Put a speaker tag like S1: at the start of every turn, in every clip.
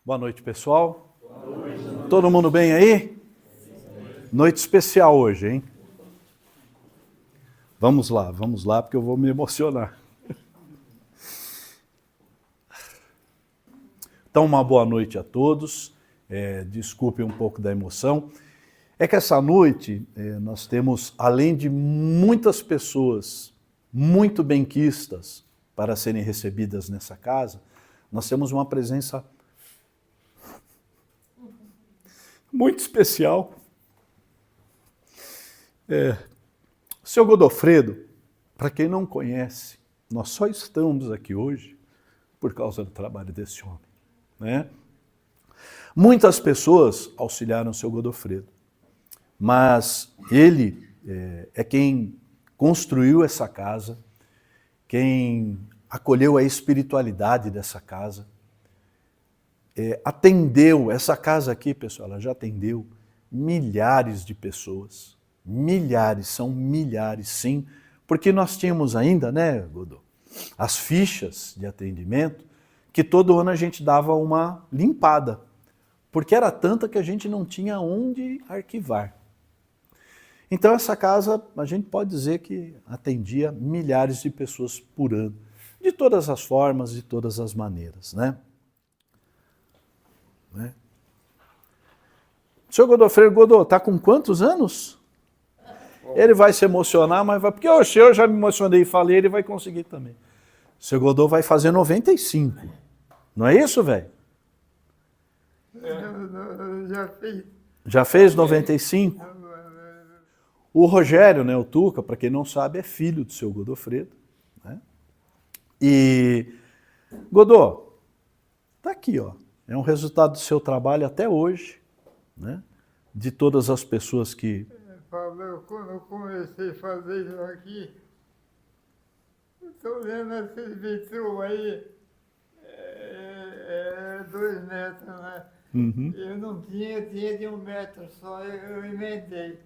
S1: Boa noite, pessoal. Boa noite. Todo mundo bem aí? Noite especial hoje, hein? Vamos lá, porque eu vou me emocionar. Então, uma boa noite a todos. Desculpem um pouco da emoção. É que essa noite nós temos, além de muitas pessoas muito benquistas para serem recebidas nessa casa, nós temos uma presença muito especial. O seu Godofredo, para quem não conhece, nós só estamos aqui hoje por causa do trabalho desse homem, né? Muitas pessoas auxiliaram o seu Godofredo, mas ele é quem construiu essa casa, quem acolheu a espiritualidade dessa casa, atendeu, essa casa aqui, pessoal, ela já atendeu milhares de pessoas, milhares, são milhares sim, porque nós tínhamos ainda, né, Godô, as fichas de atendimento, que todo ano a gente dava uma limpada, porque era tanta que a gente não tinha onde arquivar. Então essa casa, a gente pode dizer que atendia milhares de pessoas por ano, de todas as formas, de todas as maneiras, né? Senhor Godofredo, está com quantos anos? Ele vai se emocionar, mas vai, porque eu já me emocionei e falei, ele vai conseguir também. O senhor Godô vai fazer 95. Não é isso, velho?
S2: Já fiz.
S1: Já fez 95? O Rogério, né, o Tuca, para quem não sabe, é filho do seu Godofredo, né? E, Godô, tá aqui, ó. É um resultado do seu trabalho até hoje, né? De todas as pessoas que...
S2: Paulo, quando eu comecei a fazer isso aqui, estou vendo esses vitrô aí, 2 metros, né?
S1: Uhum.
S2: Eu não tinha, eu tinha de 1 metro só, eu emendei.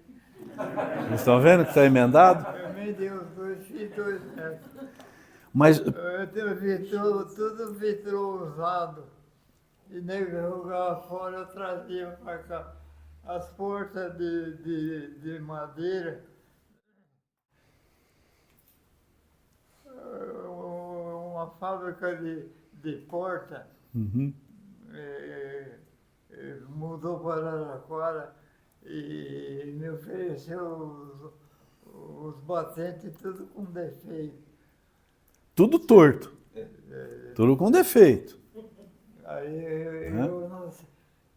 S1: Vocês estão vendo que está emendado?
S2: Eu emendei os dois, fiz 2 metros.
S1: Mas
S2: Eu tenho vitrô, tudo vitrô usado. E nego jogava fora, eu trazia para cá. As portas de madeira, uma fábrica de porta, mudou para Araraquara e me ofereceu os batentes tudo com defeito.
S1: tudo torto, tudo com defeito.
S2: Aí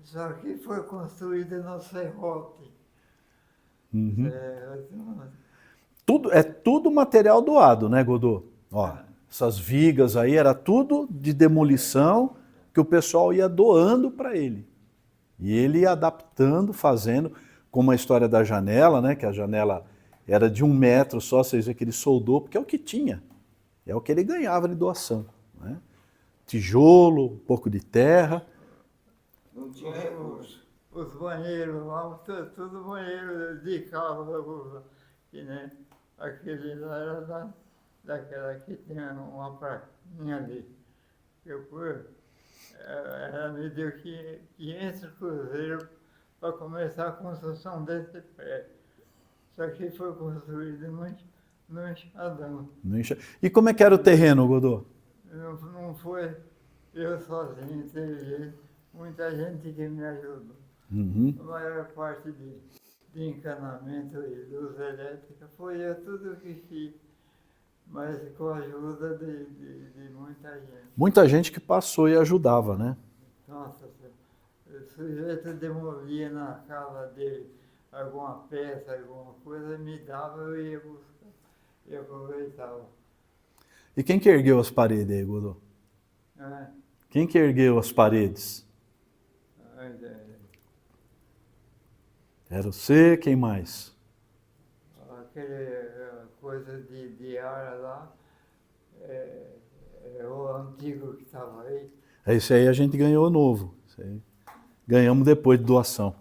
S2: isso aqui foi construído no serrote.
S1: Tudo material doado, né, Godô? Ó, essas vigas aí era tudo de demolição que o pessoal ia doando para ele. E ele ia adaptando, fazendo, como a história da janela, né, que a janela era de 1 metro só, vocês veem que ele soldou, porque é o que tinha, é o que ele ganhava de doação, né? Tijolo, um pouco de terra.
S2: Não tinha recurso. Os banheiros lá, tudo banheiro de carro, né? Aquele lá era daquela que tinha uma pracinha ali. Ela me deu 500 cruzeiros para começar a construção desse prédio. Isso aqui foi construído no enxadão.
S1: E como é que era o terreno, Godô?
S2: Não foi eu sozinho, teve muita gente que me ajudou. A maior parte de encanamento e luz elétrica foi eu tudo que fiz, mas com a ajuda de muita gente.
S1: Muita gente que passou e ajudava, né?
S2: Nossa, o sujeito demolia na casa dele alguma peça, alguma coisa, me dava, eu ia buscar e aproveitava.
S1: E quem que ergueu as paredes aí, Godô? Quem que ergueu as paredes? Era você, quem mais?
S2: Aquele coisa de ar lá, o antigo que estava aí.
S1: Esse aí a gente ganhou novo. Esse aí ganhamos depois de doação.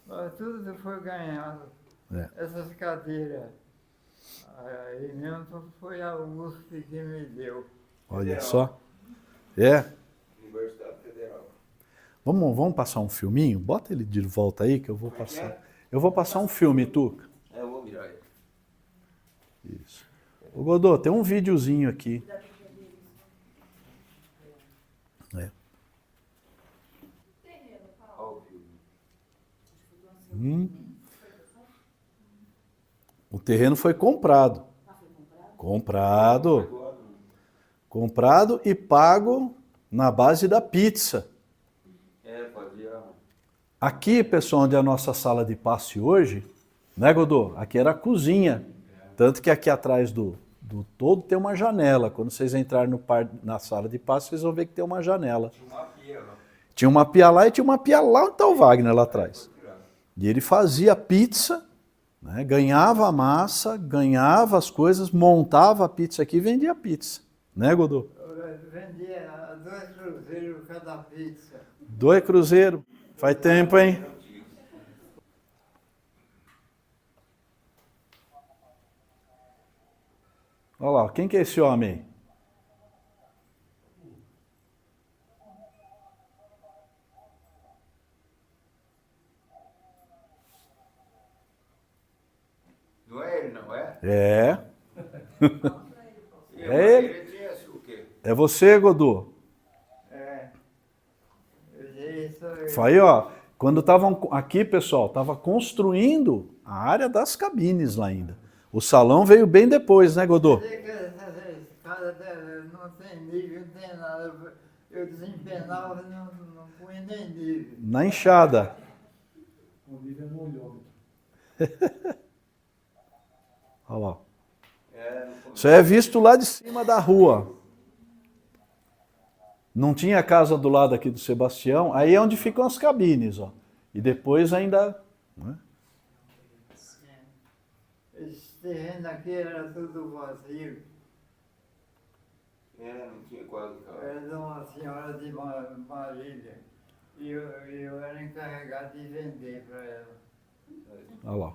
S2: Mas tudo foi ganhado. Essas cadeiras, aí mesmo foi a USP que me deu.
S1: Olha só. É?
S3: Universidade Federal.
S1: Vamos passar um filminho? Bota ele de volta aí que eu vou passar. Eu vou passar um filme, Tuca.
S3: Eu vou virar ele.
S1: Isso. Ô Godô, tem um videozinho aqui. É.
S3: Ó o filme.
S1: O terreno foi comprado. Comprado. Comprado e pago na base da pizza.
S3: Fazia.
S1: Aqui, pessoal, onde é a nossa sala de passe hoje, né, Godô? Aqui era a cozinha. Tanto que aqui atrás do todo tem uma janela. Quando vocês entrarem na sala de passe, vocês vão ver que tem uma janela.
S3: Tinha uma pia lá.
S1: Tinha uma pia lá e tinha uma pia lá onde está o Wagner, lá atrás. E ele fazia pizza, né, ganhava a massa, ganhava as coisas, montava a pizza aqui e vendia pizza. Né, Godô?
S2: Eu vendia 2 cruzeiros cada pizza.
S1: 2 cruzeiros. Faz tempo, hein? Olha lá, quem que é esse homem?
S3: Não é ele, não é?
S1: É.
S3: E
S1: É ele.
S3: Ele tinha o quê?
S1: É você, Godô.
S2: Isso
S1: Foi aí, ó. Quando estavam aqui, pessoal, estava construindo a área das cabines lá ainda. O salão veio bem depois, né, Godô?
S2: essa escada não tem nível, não tem nada. Eu desempenava e não punha nem nível.
S1: Na enxada.
S4: O nível é no olhômetro.
S1: Olha lá.
S3: No começo.
S1: Isso é visto lá de cima da rua. Não tinha casa do lado aqui do Sebastião. Aí é onde ficam as cabines, ó. E depois ainda... né?
S2: Esse terreno aqui era tudo vazio.
S3: Não tinha quase casa.
S2: Era de uma senhora de Marília. E eu era encarregado de vender para ela.
S1: Olha lá.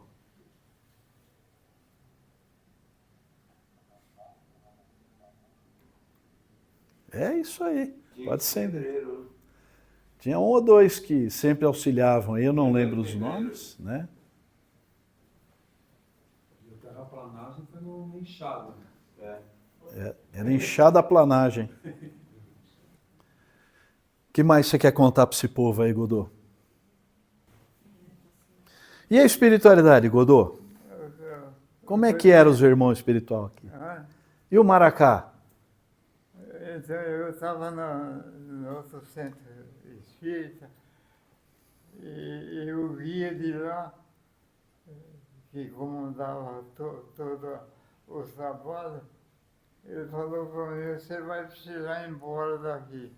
S1: É isso aí. Pode ser.
S3: Pedreiro.
S1: Tinha um ou dois que sempre auxiliavam. Eu não lembro os nomes, né?
S4: E a terraplanagem foi no enxada.
S1: Era enxada a planagem. O que mais você quer contar para esse povo aí, Godô? E a espiritualidade, Godô? Como é que eram os irmãos espirituais aqui?
S2: Ah,
S1: E o Maracá?
S2: então eu estava no outro centro espírita e o guia de lá, que comandava todo o trabalho, ele falou para mim, você vai precisar ir embora daqui.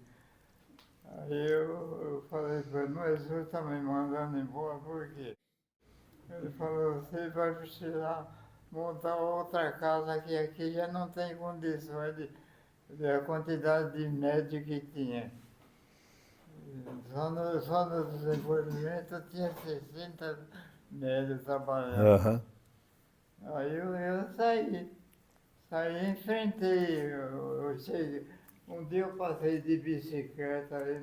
S2: Aí eu falei para ele, mas o senhor está me mandando embora por quê? Ele falou, você vai precisar montar outra casa que aqui já não tem condições da quantidade de médios que tinha. Só no desenvolvimento tinha 60 médios trabalhando.
S1: Aham.
S2: Aí eu saí, enfrentei, eu cheguei. Um dia eu passei de bicicleta ali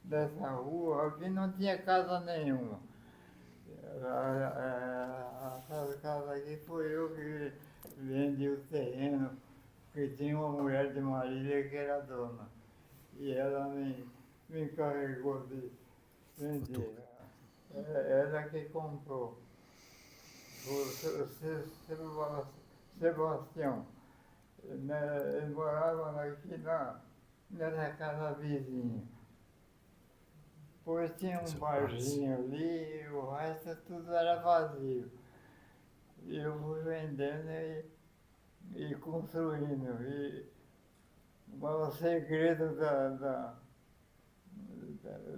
S2: nessa rua, aqui não tinha casa nenhuma. A casa aqui foi eu que vendi o terreno, porque tinha uma mulher de Marília que era dona. E ela me encarregou de vender. Ela que comprou. O Sebastião, né, ele morava aqui nessa casa vizinha. Depois tinha um barzinho ali, e o resto tudo era vazio. E eu fui vendendo e construindo. Mas o segredo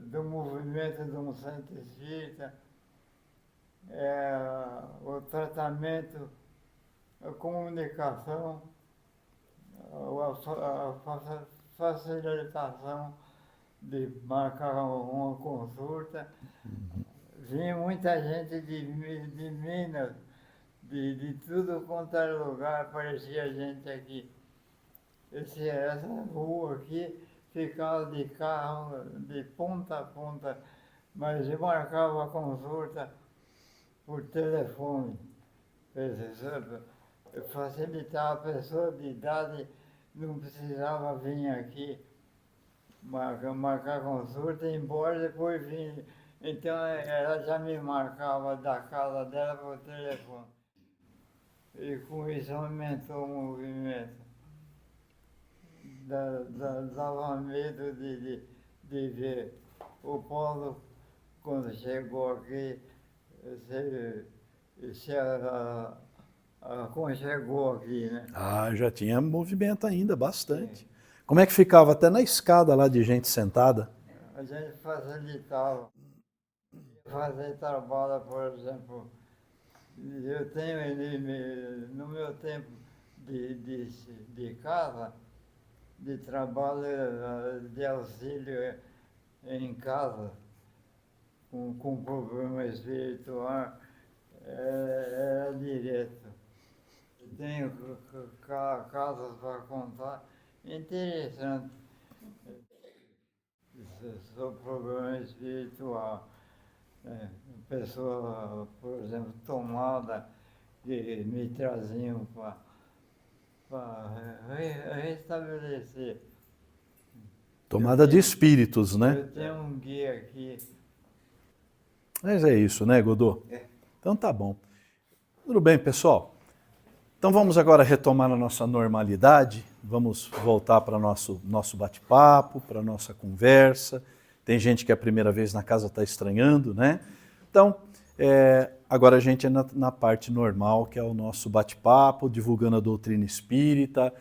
S2: do movimento de um centro espírita é o tratamento, a comunicação, a facilitação de marcar uma consulta. Vinha muita gente de Minas, de tudo quanto era lugar, aparecia gente aqui. Essa rua aqui ficava de carro de ponta a ponta, mas eu marcava a consulta por telefone. Facilitar a pessoa de idade, não precisava vir aqui marcar consulta, embora depois vir. Então ela já me marcava da casa dela por telefone. E com isso aumentou o movimento. Dava medo de ver o Paulo, quando chegou aqui, se aconchegou aqui, né?
S1: Ah, já tinha movimento ainda, bastante. Sim. Como é que ficava até na escada lá de gente sentada?
S2: A gente facilitava. Fazer trabalho, por exemplo, eu tenho no meu tempo de casa, de trabalho, de auxílio em casa, com problema espiritual, era direto. Tenho casos para contar interessantes sobre problema espiritual. Pessoa, por exemplo, tomada, que me traziam para restabelecer.
S1: Tomada de espíritos, né?
S2: Eu tenho um guia aqui.
S1: Mas é isso, né, Godô? Então tá bom. Tudo bem, pessoal? Então vamos agora retomar a nossa normalidade, vamos voltar para o nosso bate-papo, para a nossa conversa. Tem gente que a primeira vez na casa está estranhando, né? Então, agora a gente é na parte normal, que é o nosso bate-papo, divulgando a doutrina espírita,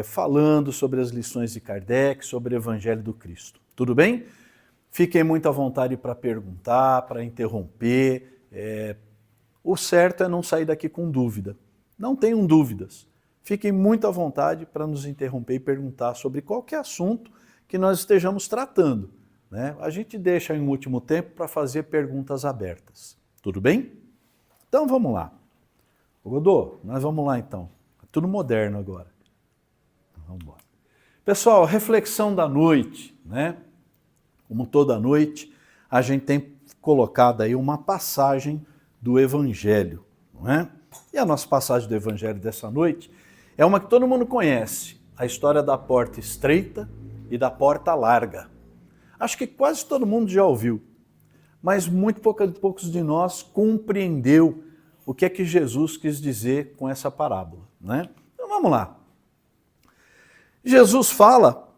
S1: falando sobre as lições de Kardec, sobre o Evangelho do Cristo. Tudo bem? Fiquem muito à vontade para perguntar, para interromper. O certo é não sair daqui com dúvida. Não tenham dúvidas. Fiquem muito à vontade para nos interromper e perguntar sobre qualquer assunto que nós estejamos tratando, né? A gente deixa em último tempo para fazer perguntas abertas. Tudo bem? Então vamos lá. Godô, nós vamos lá então. É tudo moderno agora. Vamos embora. Pessoal, reflexão da noite, né? Como toda noite, a gente tem colocado aí uma passagem do Evangelho, não é? E a nossa passagem do Evangelho dessa noite é uma que todo mundo conhece, a história da porta estreita e da porta larga. Acho que quase todo mundo já ouviu, mas muito poucos de nós compreendeu o que é que Jesus quis dizer com essa parábola, né? Então vamos lá. Jesus fala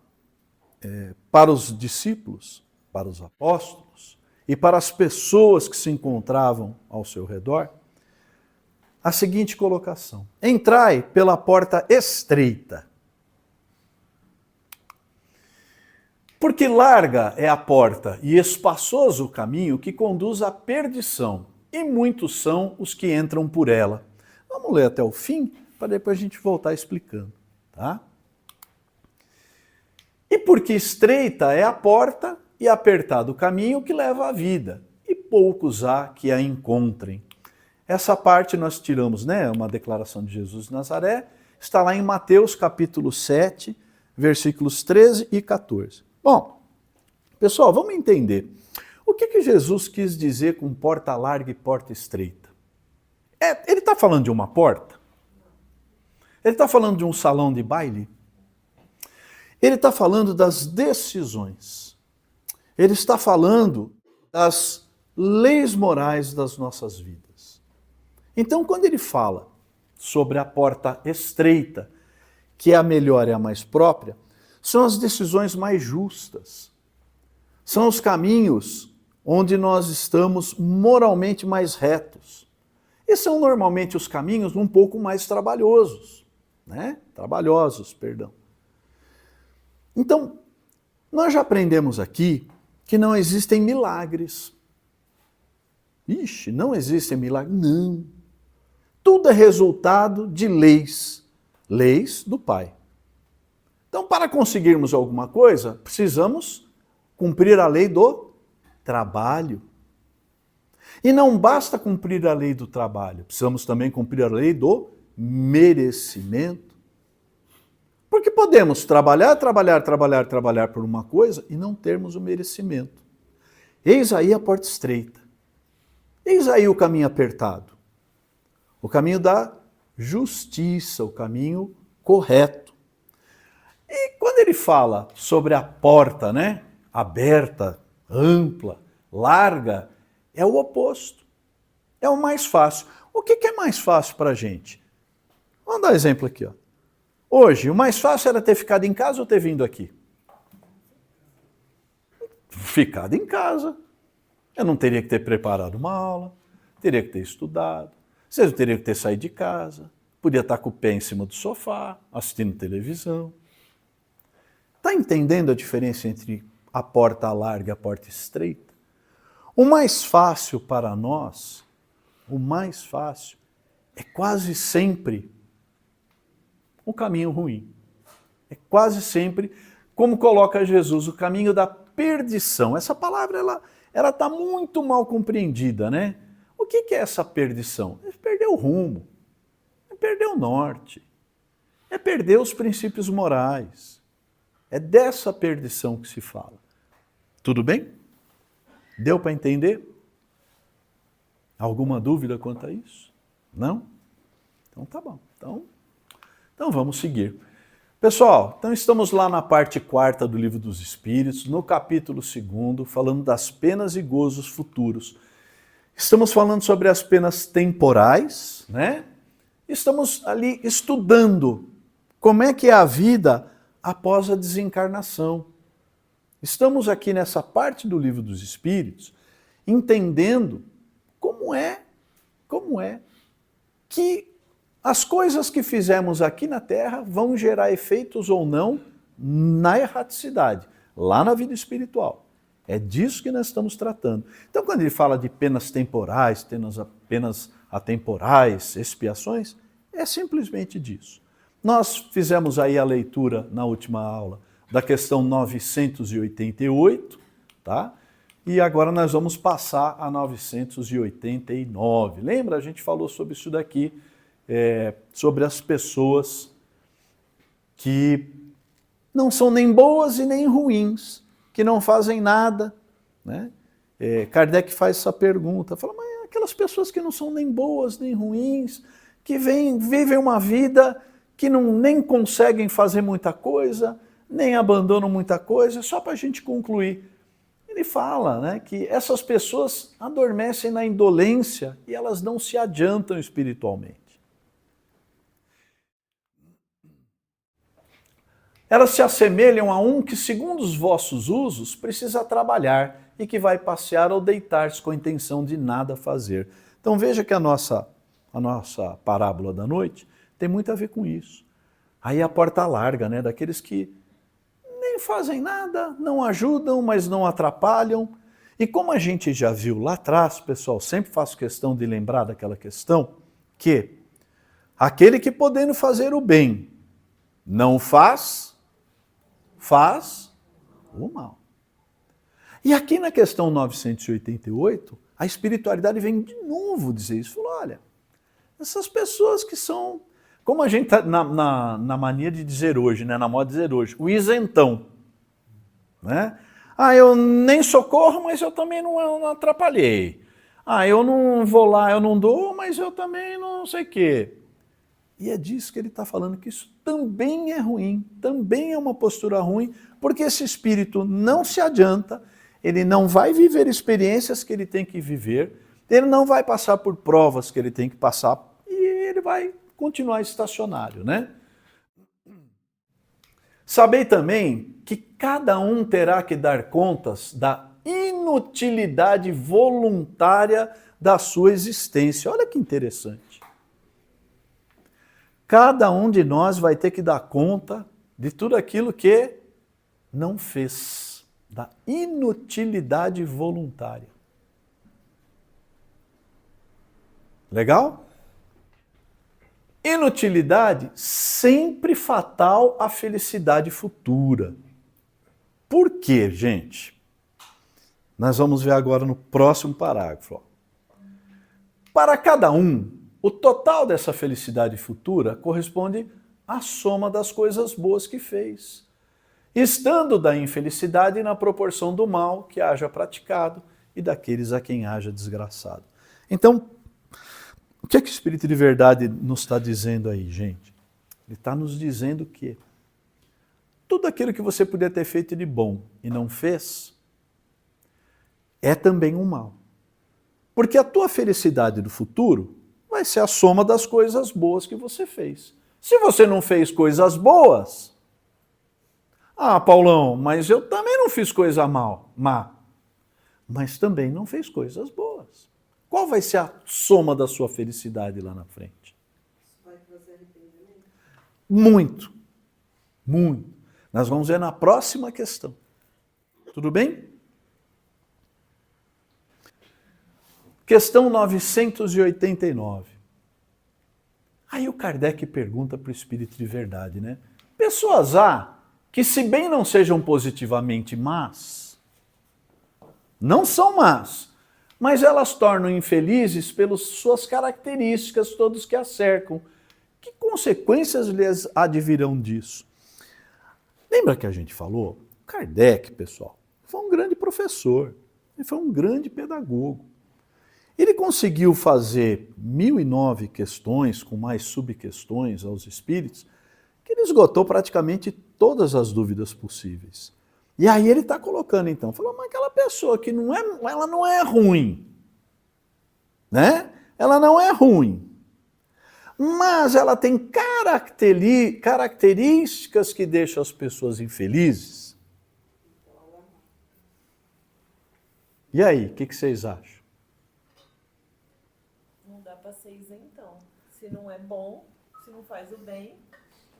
S1: para os discípulos, para os apóstolos e para as pessoas que se encontravam ao seu redor, a seguinte colocação: entrai pela porta estreita. Porque larga é a porta e espaçoso o caminho que conduz à perdição, e muitos são os que entram por ela. Vamos ler até o fim, para depois a gente voltar explicando, tá? E porque estreita é a porta e apertado o caminho que leva à vida, e poucos há que a encontrem. Essa parte nós tiramos, né? Uma declaração de Jesus de Nazaré, está lá em Mateus capítulo 7, versículos 13 e 14. Bom, pessoal, vamos entender. O que Jesus quis dizer com porta larga e porta estreita? Ele está falando de uma porta? Ele está falando de um salão de baile? Ele está falando das decisões. Ele está falando das leis morais das nossas vidas. Então, quando ele fala sobre a porta estreita, que é a melhor e a mais própria, são as decisões mais justas. São os caminhos onde nós estamos moralmente mais retos. E são normalmente os caminhos um pouco mais trabalhosos, né? Perdão. Então, nós já aprendemos aqui que não existem milagres. Ixi, não existem milagres? Não. Tudo é resultado de leis do Pai. Então, para conseguirmos alguma coisa, precisamos cumprir a lei do trabalho. E não basta cumprir a lei do trabalho, precisamos também cumprir a lei do merecimento. Porque podemos trabalhar por uma coisa e não termos o merecimento. Eis aí a porta estreita. Eis aí o caminho apertado. O caminho da justiça, o caminho correto. E quando ele fala sobre a porta, né, aberta, ampla, larga, é o oposto. É o mais fácil. O que é mais fácil para a gente? Vamos dar um exemplo aqui. Ó. Hoje, o mais fácil era ter ficado em casa ou ter vindo aqui? Ficado em casa. Eu não teria que ter preparado uma aula, teria que ter estudado, eu teria que ter saído de casa, podia estar com o pé em cima do sofá, assistindo televisão. Está entendendo a diferença entre a porta larga e a porta estreita? O mais fácil para nós, o mais fácil, é quase sempre o caminho ruim. É quase sempre, como coloca Jesus, o caminho da perdição. Essa palavra, ela está muito mal compreendida, né? O que é essa perdição? É perder o rumo, é perder o norte, é perder os princípios morais. É dessa perdição que se fala. Tudo bem? Deu para entender? Alguma dúvida quanto a isso? Não? Então tá bom. Então vamos seguir. Pessoal, então estamos lá na parte 4ª do Livro dos Espíritos, no capítulo 2º, falando das penas e gozos futuros. Estamos falando sobre as penas temporais, né? Estamos ali estudando como é que é a vida após a desencarnação. Estamos aqui nessa parte do Livro dos Espíritos entendendo como é que as coisas que fizemos aqui na Terra vão gerar efeitos ou não na erraticidade, lá na vida espiritual. É disso que nós estamos tratando. Então, quando ele fala de penas temporais, penas atemporais, expiações, é simplesmente disso. Nós fizemos aí a leitura na última aula da questão 988, tá? E agora nós vamos passar a 989. Lembra? A gente falou sobre isso daqui, sobre as pessoas que não são nem boas e nem ruins, que não fazem nada, né? Kardec faz essa pergunta, fala, mas aquelas pessoas que não são nem boas nem ruins, que vivem uma vida que nem conseguem fazer muita coisa, nem abandonam muita coisa, só para a gente concluir. Ele fala, né, que essas pessoas adormecem na indolência e elas não se adiantam espiritualmente. Elas se assemelham a um que, segundo os vossos usos, precisa trabalhar e que vai passear ou deitar-se com a intenção de nada fazer. Então veja que a nossa parábola da noite tem muito a ver com isso. Aí a porta larga, né, daqueles que nem fazem nada, não ajudam, mas não atrapalham. E como a gente já viu lá atrás, pessoal, sempre faço questão de lembrar daquela questão, que aquele que podendo fazer o bem não faz o mal. E aqui na questão 988, a espiritualidade vem de novo dizer isso. Falou, olha, essas pessoas que são, como a gente está na mania de dizer hoje, né, na moda de dizer hoje, o isentão. Né? Eu nem socorro, mas eu também não atrapalhei. Eu não vou lá, eu não dou, mas eu também não sei o quê. E é disso que ele está falando, que isso também é ruim, também é uma postura ruim, porque esse espírito não se adianta, ele não vai viver experiências que ele tem que viver, ele não vai passar por provas que ele tem que passar, e ele vai continuar estacionário, né? Sabei também que cada um terá que dar contas da inutilidade voluntária da sua existência. Olha que interessante. Cada um de nós vai ter que dar conta de tudo aquilo que não fez, da inutilidade voluntária. Legal? Inutilidade sempre fatal à felicidade futura. Por quê, gente? Nós vamos ver agora no próximo parágrafo. Para cada um, o total dessa felicidade futura corresponde a soma das coisas boas que fez, estando da infelicidade na proporção do mal que haja praticado e daqueles a quem haja desgraçado. Então, o que é que o Espírito de Verdade nos está dizendo aí, gente? Ele está nos dizendo que tudo aquilo que você podia ter feito de bom e não fez, é também um mal. Porque a tua felicidade do futuro vai ser a soma das coisas boas que você fez. Se você não fez coisas boas, Paulão, mas eu também não fiz coisa má. Mas também não fez coisas boas. Qual vai ser a soma da sua felicidade lá na frente?
S5: Vai trazer arrependimento?
S1: Muito. Muito. Nós vamos ver na próxima questão. Tudo bem? Questão 989. Aí o Kardec pergunta para o Espírito de Verdade, né? Pessoas há que, se bem não sejam positivamente más, não são más, mas elas tornam infelizes pelas suas características, todos que a cercam. Que consequências lhes advirão disso? Lembra que a gente falou? Kardec, pessoal, foi um grande professor, ele foi um grande pedagogo. Ele conseguiu fazer 1009 questões, com mais subquestões aos espíritos, que ele esgotou praticamente todas as dúvidas possíveis. E aí ele está colocando então, falou, mas aquela pessoa que ela não é ruim, né? Ela não é ruim, mas ela tem características que deixam as pessoas infelizes. E aí, o que vocês acham?
S5: Não dá para ser isentão. Se não é bom, se não faz o bem,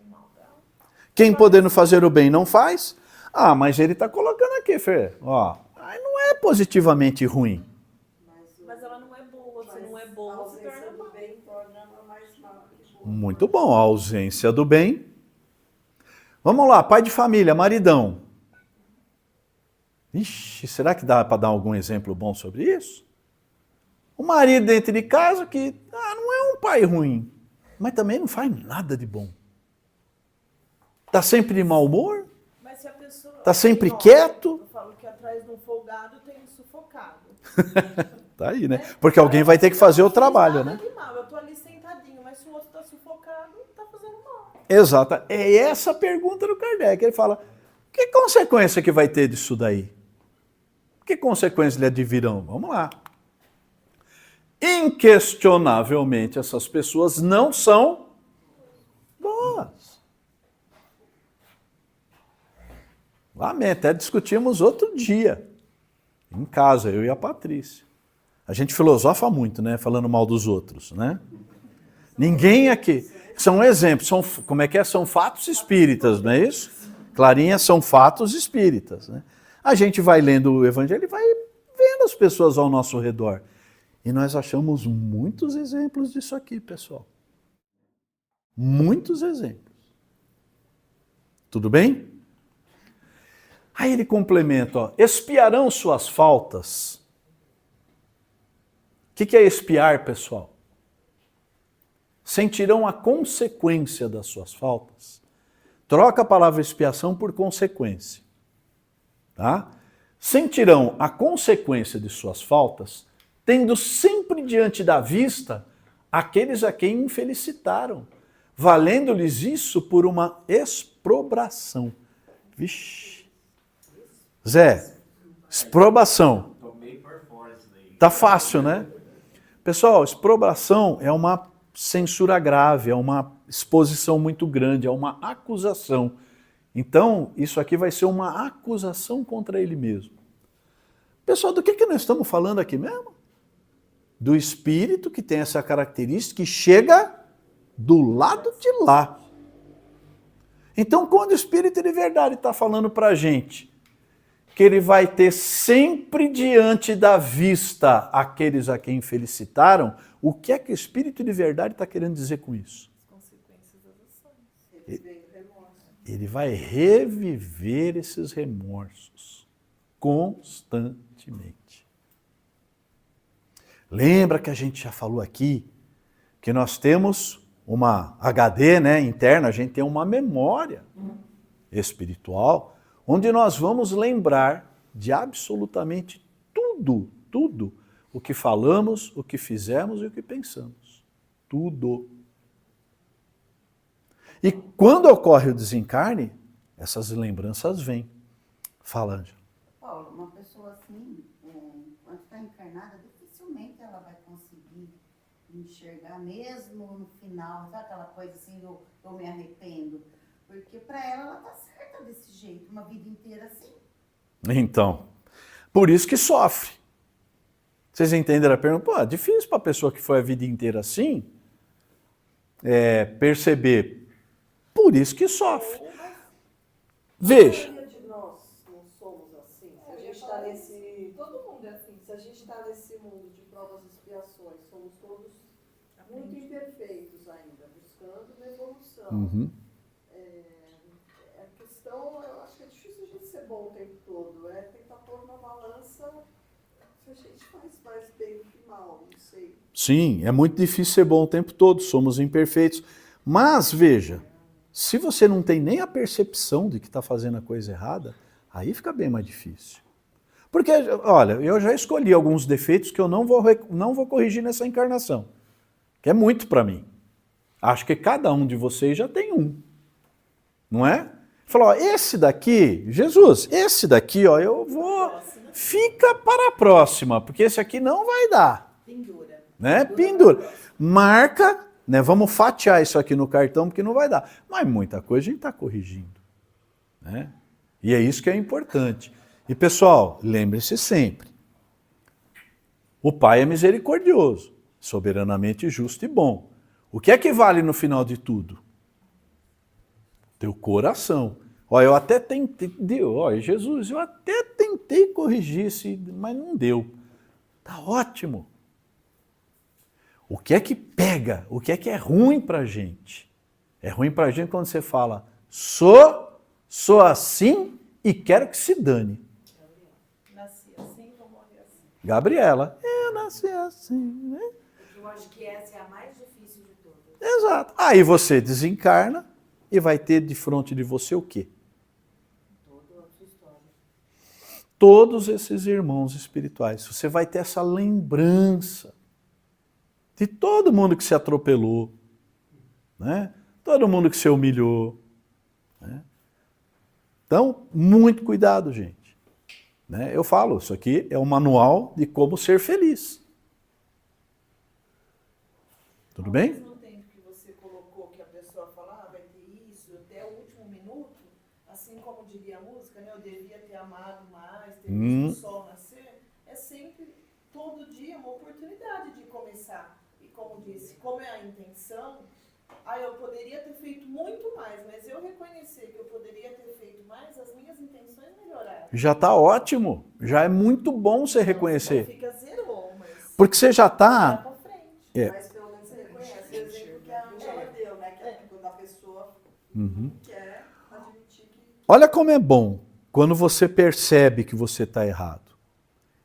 S5: o mal dá.
S1: Quem podendo fazer o bem não faz? Mas ele está colocando aqui, Fê. Não é positivamente ruim.
S5: Mas ela não é boa. Se não é boa, se torna mal.
S1: Muito bom, a ausência do bem. Vamos lá, pai de família, maridão. Ixi, será que dá para dar algum exemplo bom sobre isso? O marido dentro de casa que não é um pai ruim, mas também não faz nada de bom. Está sempre de mau humor?
S5: Mas se a pessoa...
S1: Está sempre quieto?
S5: Eu falo que atrás de um folgado tem um sufocado.
S1: Tá aí, né? Porque alguém vai ter que fazer o trabalho, né?
S5: Eu tô ali sentadinho, mas se o outro tá sufocado, tá fazendo mal.
S1: Exato. É essa a pergunta do Kardec. Ele fala, que consequência que vai ter disso daí? Que consequências lhe advirão? Vamos lá. Inquestionavelmente, essas pessoas não são boas. Lamento, até discutimos outro dia, em casa, eu e a Patrícia. A gente filosofa muito, né? Falando mal dos outros, né? Ninguém aqui... São exemplos, como é que é? São fatos espíritas, não é isso? Clarinha, são fatos espíritas, né? A gente vai lendo o Evangelho e vai vendo as pessoas ao nosso redor. E nós achamos muitos exemplos disso aqui, pessoal. Muitos exemplos. Tudo bem? Aí ele complementa, expiarão suas faltas. O que é expiar, pessoal? Sentirão a consequência das suas faltas. Troca a palavra expiação por consequência. Tá? Sentirão a consequência de suas faltas, tendo sempre diante da vista aqueles a quem infelicitaram, valendo-lhes isso por uma exprobração. Vixe. Zé, exprobração. Tá fácil, né? Pessoal, exprobração é uma censura grave, é uma exposição muito grande, é uma acusação. Então, isso aqui vai ser uma acusação contra ele mesmo. Pessoal, do que nós estamos falando aqui mesmo? Do espírito que tem essa característica que chega do lado de lá. Então, quando o Espírito de Verdade está falando para a gente que ele vai ter sempre diante da vista aqueles a quem felicitaram, o que é que o Espírito de Verdade está querendo dizer com isso?
S5: As consequências das ações.
S1: Ele vai reviver esses remorsos constantemente. Lembra que a gente já falou aqui que nós temos uma HD, né, interna, a gente tem uma memória espiritual, onde nós vamos lembrar de absolutamente tudo o que falamos, o que fizemos e o que pensamos. Tudo. E quando ocorre o desencarne, essas lembranças vêm. Fala, Ângela.
S6: Paulo, uma pessoa assim, quando está encarnada, dificilmente ela vai conseguir enxergar mesmo no final, sabe aquela coisa assim, eu me arrependo? Porque para ela está certa desse jeito, uma vida inteira assim.
S1: Então, por isso que sofre. Vocês entenderam a pergunta? Pô, é difícil para a pessoa que foi a vida inteira assim perceber. Por isso que sofre. Veja.
S7: A maioria de nós não somos assim. Se a gente está nesse.
S5: Todo mundo é assim.
S7: Se a gente está nesse mundo de provas e expiações, somos todos muito imperfeitos ainda, buscando uma evolução.
S1: Uhum.
S7: A questão, eu acho que é difícil a gente ser bom o tempo todo. É tentar pôr uma balança se a gente faz mais bem do que mal, não sei.
S1: Sim, é muito difícil ser bom o tempo todo, somos imperfeitos. Mas, veja, se você não tem nem a percepção de que está fazendo a coisa errada, aí fica bem mais difícil. Porque, olha, eu já escolhi alguns defeitos que eu não vou corrigir nessa encarnação, que é muito para mim. Acho que cada um de vocês já tem um, não é? Falou, ó, esse daqui, Jesus, esse daqui, ó, eu vou, fica para a próxima, porque esse aqui não vai dar.
S5: Pendura.
S1: Né? Pendura. Marca, né? Vamos fatiar isso aqui no cartão, porque não vai dar. Mas muita coisa a gente está corrigindo. Né? E é isso que é importante. E pessoal, lembre-se sempre, o Pai é misericordioso, soberanamente justo e bom. O que é que vale no final de tudo? Teu coração. Olha, eu até tentei, olha, Jesus, eu até tentei corrigir isso, mas não deu. Tá ótimo. O que é que pega? O que é ruim pra gente? É ruim pra gente quando você fala, sou assim e quero que se dane.
S5: Nasci assim, vou morrer assim.
S1: Gabriela, eu nasci assim, né?
S8: Eu acho que essa é a mais difícil de todas.
S1: Exato. Aí você desencarna e vai ter de frente de você o quê?
S8: Toda a sua história.
S1: Todos esses irmãos espirituais. Você vai ter essa lembrança de todo mundo que se atropelou, né? Todo mundo que se humilhou. Né? Então, muito cuidado, gente. Né? Eu falo, isso aqui é um manual de como ser feliz. Tudo bem?
S5: Ao mesmo tempo que você colocou que a pessoa fala, vai ter isso até o último minuto, assim como diria a música, né? Eu devia ter amado mais, ter visto o sol nascer, é sempre, todo dia, uma oportunidade de começar. E como disse, como é a intenção, eu poderia ter feito muito mais, mas eu reconhecer que eu poderia ter feito mais, as minhas intenções melhoraram.
S1: Já está ótimo. Já é muito bom você reconhecer.
S5: Não fica zero, mas
S1: Porque você já
S5: vai
S1: está...
S5: pra frente.
S7: Mas pelo menos você reconhece o exemplo que a Angela deu, né? Que é quando a pessoa quer admitir que...
S1: Olha como é bom quando você percebe que você está errado.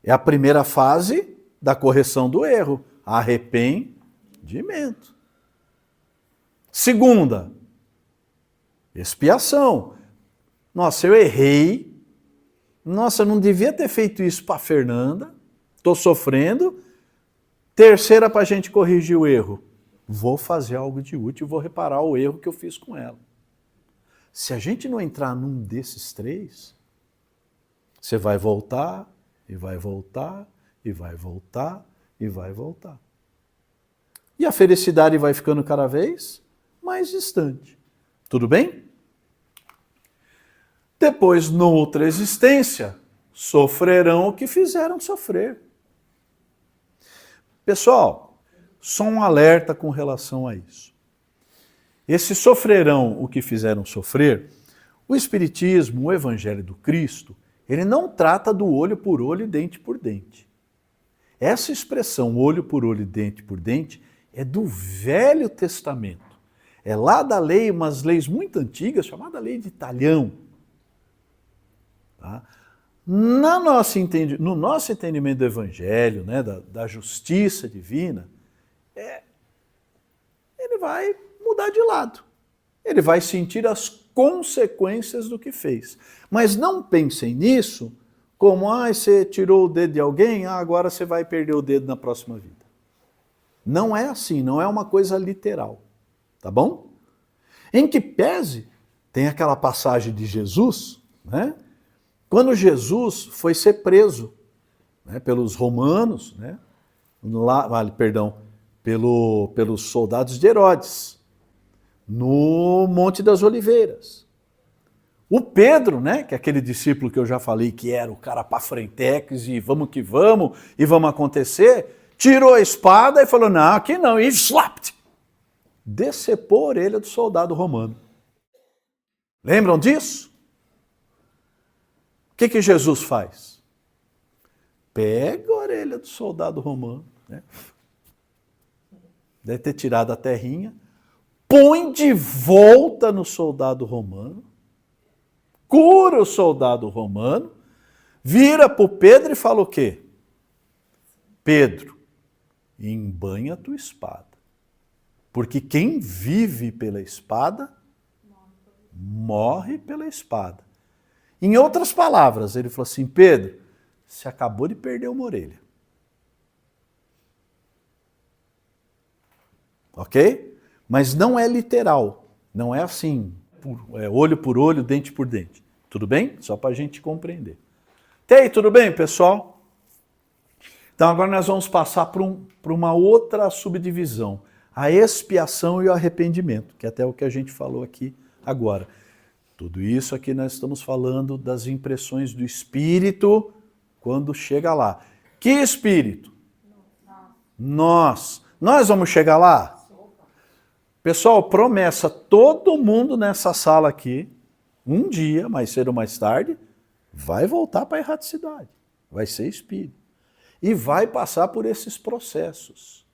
S1: É a primeira fase da correção do erro. Arrependimento. Segunda, expiação. Nossa, eu errei. Nossa, eu não devia ter feito isso para a Fernanda. Estou sofrendo. Terceira, para a gente corrigir o erro. Vou fazer algo de útil e vou reparar o erro que eu fiz com ela. Se a gente não entrar num desses três, você vai voltar, e vai voltar, e vai voltar, e vai voltar. E a felicidade vai ficando cada vez mais distante. Tudo bem? Depois, noutra existência, sofrerão o que fizeram sofrer. Pessoal, só um alerta com relação a isso. Esse sofrerão o que fizeram sofrer, o Espiritismo, o Evangelho do Cristo, ele não trata do olho por olho e dente por dente. Essa expressão olho por olho e dente por dente é do Velho Testamento. É lá da lei, umas leis muito antigas, chamada lei de Talhão. Tá? No nosso entendimento do Evangelho, né, da justiça divina, ele vai mudar de lado. Ele vai sentir as consequências do que fez. Mas não pensem nisso como, você tirou o dedo de alguém, agora você vai perder o dedo na próxima vida. Não é assim, não é uma coisa literal. Tá bom? Em que pese, tem aquela passagem de Jesus, né? Quando Jesus foi ser preso, né, pelos romanos, né? Pelos soldados de Herodes, no Monte das Oliveiras. O Pedro, né, que é aquele discípulo que eu já falei que era o cara pafrentex e vamos que vamos, e vamos acontecer, tirou a espada e falou, não, aqui não, e slapped. Decepou a orelha do soldado romano. Lembram disso? O que Jesus faz? Pega a orelha do soldado romano, né? Deve ter tirado a terrinha, põe de volta no soldado romano, cura o soldado romano, vira para o Pedro e fala o quê? Pedro, embanha a tua espada. Porque quem vive pela espada, morre pela espada. Em outras palavras, ele falou assim, Pedro, você acabou de perder uma orelha. Ok? Mas não é literal. Não é assim, olho por olho, dente por dente. Tudo bem? Só para a gente compreender. Até aí, tudo bem, pessoal? Então agora nós vamos passar para uma outra subdivisão. A expiação e o arrependimento, que é até o que a gente falou aqui agora. Tudo isso aqui nós estamos falando das impressões do Espírito quando chega lá. Que Espírito? Nós. Nós vamos chegar lá? Pessoal, promessa, todo mundo nessa sala aqui, um dia, mais cedo ou mais tarde, vai voltar para a erraticidade. Vai ser Espírito. E vai passar por esses processos.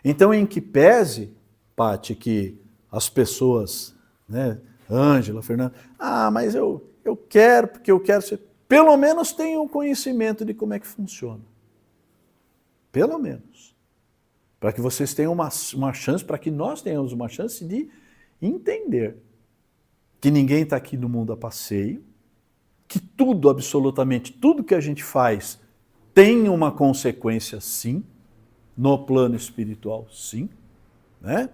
S1: Então, em que pese, Pati, que as pessoas, né, Ângela, Fernanda, mas eu quero, porque eu quero ser, pelo menos tenham conhecimento de como é que funciona. Pelo menos. Para que vocês tenham uma chance, para que nós tenhamos uma chance de entender que ninguém está aqui no mundo a passeio, que tudo, absolutamente tudo que a gente faz tem uma consequência sim, no plano espiritual sim, né?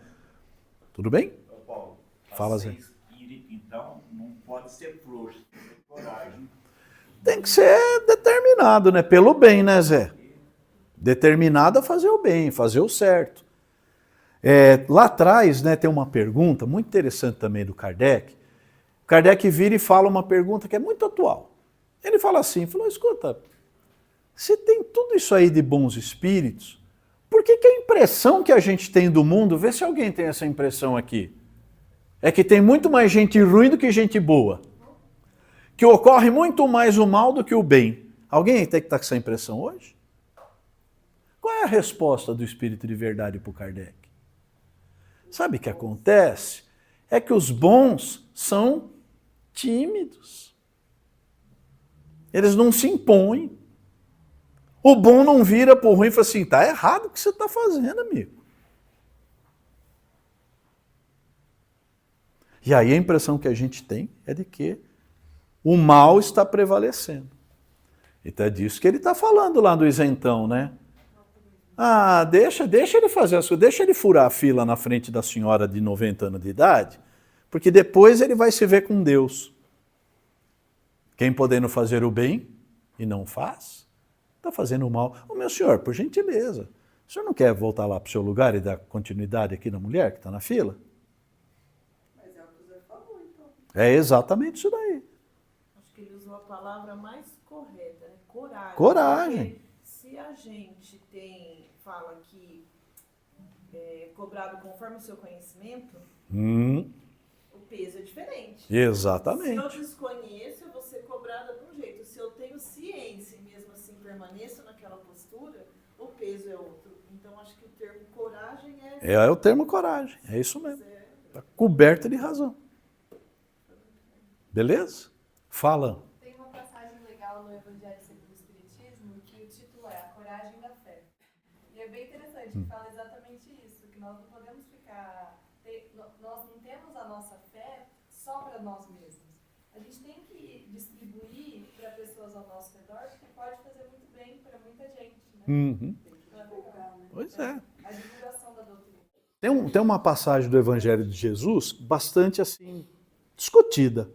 S1: Tudo bem?
S9: Paulo,
S1: fala, Zé.
S9: Espírito, então, não pode ser frouxo, tem que ter coragem.
S1: Tem que ser determinado, né? Pelo bem, né, Zé? Determinado a fazer o bem, fazer o certo. Lá atrás, né, tem uma pergunta muito interessante também do Kardec. O Kardec vira e fala uma pergunta que é muito atual. Ele fala assim, escuta, se tem tudo isso aí de bons espíritos, por que a impressão que a gente tem do mundo, vê se alguém tem essa impressão aqui, é que tem muito mais gente ruim do que gente boa, que ocorre muito mais o mal do que o bem. Alguém tem que estar com essa impressão hoje? Qual é a resposta do Espírito de Verdade para o Kardec? Sabe o que acontece? É que os bons são tímidos. Eles não se impõem. O bom não vira para o ruim e fala assim, tá errado o que você está fazendo, amigo. E aí a impressão que a gente tem é de que o mal está prevalecendo. Então é disso que ele está falando lá do isentão, né? Deixa ele fazer as coisas, deixa ele furar a fila na frente da senhora de 90 anos de idade, porque depois ele vai se ver com Deus. Quem podendo fazer o bem e não faz, está fazendo o mal. Meu senhor, por gentileza, o senhor não quer voltar lá para o seu lugar e dar continuidade aqui na mulher que está na fila?
S7: Mas é o que o Zé falou, então.
S1: É exatamente isso daí.
S5: Acho que ele usou a palavra mais correta, né? Coragem.
S1: Coragem.
S5: Porque se a gente fala que é cobrado conforme o seu conhecimento, o peso é diferente.
S1: Exatamente.
S5: Se eu desconheço, eu vou ser cobrada de um jeito. Se eu tenho ciência e mesmo assim permaneço naquela postura, o peso é outro. Então acho que o termo coragem
S1: é o termo coragem, é isso mesmo. Está coberta de razão. Beleza? Fala.
S10: Tem uma passagem legal no Evangelho segundo o Espiritismo que o título é A Coragem da Fé.
S5: E é bem interessante, que fala exatamente isso, que nós não podemos ficar, nós não temos a nossa fé só para nós mesmos. A gente tem que distribuir para pessoas ao nosso redor, porque pode fazer muito bem para muita gente, né?
S1: Uhum.
S5: Pois
S1: é.
S5: A divulgação da doutrina.
S1: Tem uma passagem do Evangelho de Jesus bastante assim discutida,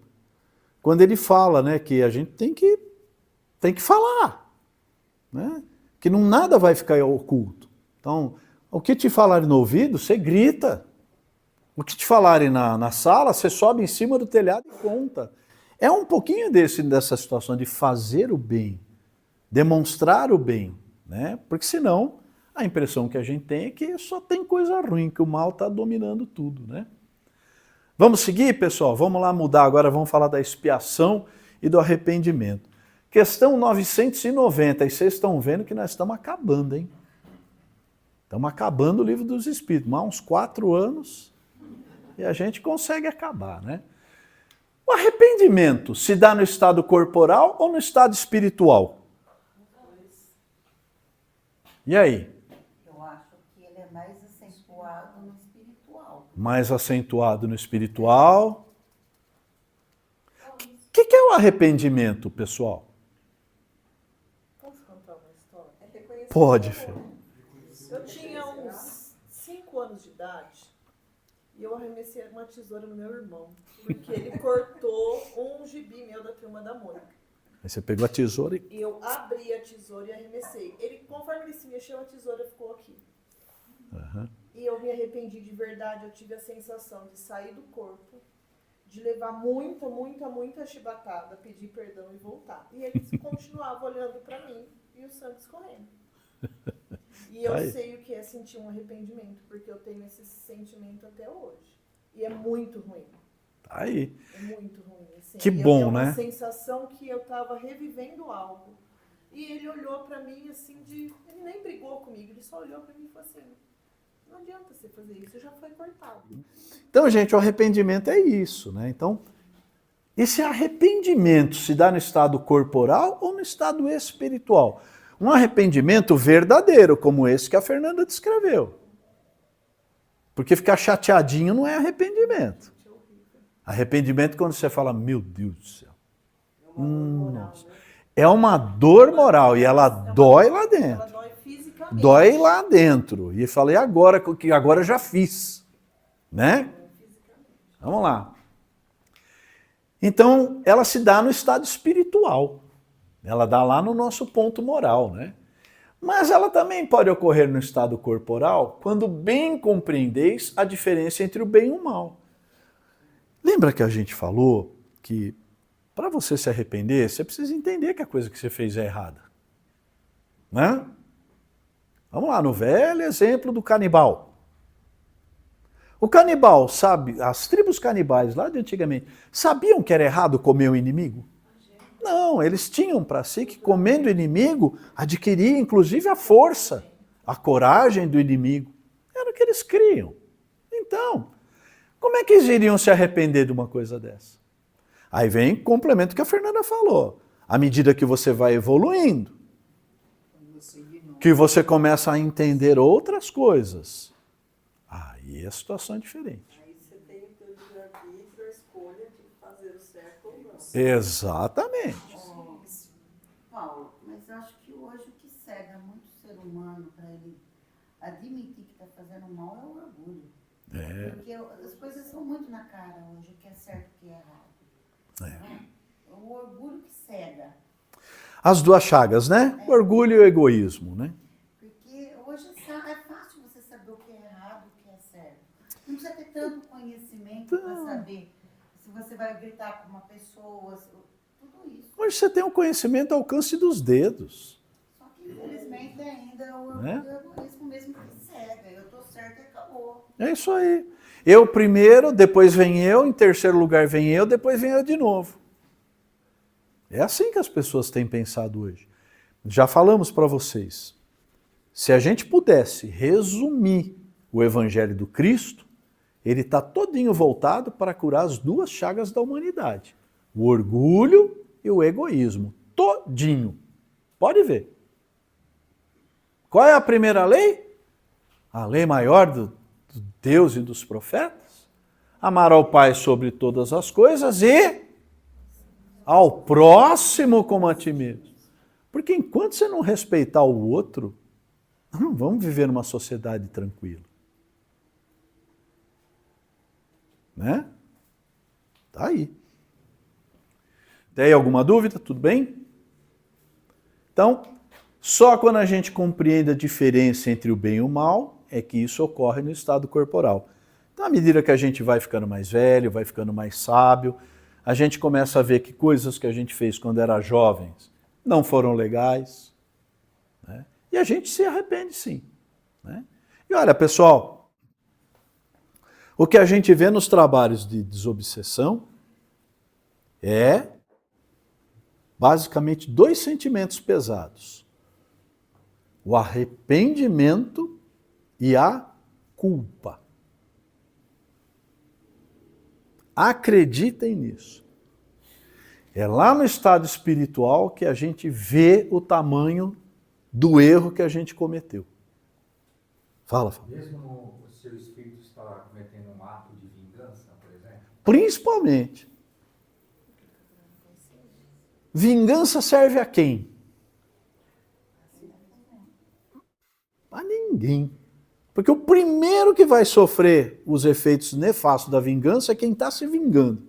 S1: quando ele fala, né, que a gente tem que falar, né, que não nada vai ficar oculto. Então, o que te falarem no ouvido, você grita. O que te falarem na sala, você sobe em cima do telhado e conta. É um pouquinho dessa situação de fazer o bem, demonstrar o bem, né? Porque senão a impressão que a gente tem é que só tem coisa ruim, que o mal está dominando tudo, né? Vamos seguir, pessoal? Vamos lá mudar agora, vamos falar da expiação e do arrependimento. Questão 990, e vocês estão vendo que nós estamos acabando, hein? Estamos acabando o Livro dos Espíritos, há uns 4 anos e a gente consegue acabar, né? O arrependimento se dá no estado corporal ou no estado espiritual? E aí?
S6: Eu acho que ele é mais acentuado no espiritual.
S1: Mais acentuado no espiritual. O que é o arrependimento, pessoal?
S5: Posso contar uma história?
S7: É reconhecer
S1: Pode,
S7: o
S1: filho.
S7: amor.
S5: Eu tinha uns 5 anos de idade e eu arremessei uma tesoura no meu irmão, porque ele cortou um gibi meu da Turma da Mônica.
S1: Aí você pegou a tesoura e...
S5: E eu abri a tesoura e arremessei. Conforme ele se mexeu, a tesoura ficou aqui.
S1: Uhum.
S5: E eu me arrependi de verdade, eu tive a sensação de sair do corpo, de levar muita chibatada, pedir perdão e voltar. E ele continuava olhando pra mim e o sangue escorrendo. E eu
S1: Aí.
S5: sei o que é sentir um arrependimento, porque eu tenho esse sentimento até hoje. E é muito ruim.
S1: Tá aí.
S5: É muito ruim. Assim.
S1: Que
S5: E
S1: bom,
S5: é uma
S1: né?
S5: sensação que eu estava revivendo algo. E ele olhou pra mim assim Ele nem brigou comigo, ele só olhou pra mim e falou assim: não adianta você fazer isso, já foi cortado.
S1: Então, gente, o arrependimento é isso, né? Então, esse arrependimento se dá no estado corporal ou no estado espiritual? Um arrependimento verdadeiro, como esse que a Fernanda descreveu. Porque ficar chateadinho não é arrependimento. Arrependimento é quando você fala, meu Deus do céu. Nossa. É uma dor moral e ela dói lá dentro.
S5: Ela dói fisicamente.
S1: Dói lá dentro. E falei agora, que agora já fiz. Né? Vamos lá. Então, ela se dá no estado espiritual. Ela dá lá no nosso ponto moral, né? Mas ela também pode ocorrer no estado corporal quando bem compreendeis a diferença entre o bem e o mal. Lembra que a gente falou que para você se arrepender, você precisa entender que a coisa que você fez é errada. Né? Vamos lá, no velho exemplo do canibal. O canibal, sabe, as tribos canibais lá de antigamente, sabiam que era errado comer o inimigo? Não, eles tinham para si que comendo o inimigo adquiria inclusive a força, a coragem do inimigo. Era o que eles criam. Então, como é que eles iriam se arrepender de uma coisa dessa? Aí vem o complemento que a Fernanda falou. À medida que você vai evoluindo, que você começa a entender outras coisas, aí a situação é diferente.
S7: Aí você tem o teu livre-arbítrio, a escolha de fazer o certo ou não.
S1: Exatamente.
S6: Paulo, mas eu acho que hoje o que cega muito o ser humano para ele admitir que está fazendo mal é o orgulho.
S1: É.
S6: Porque as coisas são muito na cara hoje, o que é certo e o que é errado.
S1: É.
S6: O orgulho que cega.
S1: As duas chagas, né? O orgulho e o egoísmo, né?
S6: Porque hoje é fácil você saber o que é errado e o que é certo. Não precisa ter tanto conhecimento para saber se você vai gritar com uma pessoa, tudo isso.
S1: Hoje você tem um conhecimento ao alcance dos dedos.
S6: Só que infelizmente ainda o orgulho
S1: Né?
S6: e o egoísmo mesmo que cega. Eu tô certo e acabou.
S1: É isso aí. Eu primeiro, depois vem eu, em terceiro lugar vem eu, depois vem eu de novo. É assim que as pessoas têm pensado hoje. Já falamos para vocês. Se a gente pudesse resumir o Evangelho do Cristo, ele está todinho voltado para curar as duas chagas da humanidade. O orgulho e o egoísmo. Todinho. Pode ver. Qual é a primeira lei? A lei maior do Deus e dos profetas? Amar ao Pai sobre todas as coisas e ao próximo como a ti mesmo. Porque enquanto você não respeitar o outro, nós não vamos viver numa sociedade tranquila. Né? Tá aí. Tem alguma dúvida? Tudo bem? Então, só quando a gente compreende a diferença entre o bem e o mal é que isso ocorre no estado corporal. Então, à medida que a gente vai ficando mais velho, vai ficando mais sábio, a gente começa a ver que coisas que a gente fez quando era jovens não foram legais, né? E a gente se arrepende sim, né? E olha, pessoal, o que a gente vê nos trabalhos de desobsessão é basicamente 2 sentimentos pesados: o arrependimento e a culpa. Acreditem nisso. É lá no estado espiritual que a gente vê o tamanho do erro que a gente cometeu. Fala, Fábio.
S10: Mesmo o seu espírito está cometendo um ato de vingança, por exemplo?
S1: Principalmente. Vingança serve a quem? A ninguém. Porque o primeiro que vai sofrer os efeitos nefastos da vingança é quem está se vingando.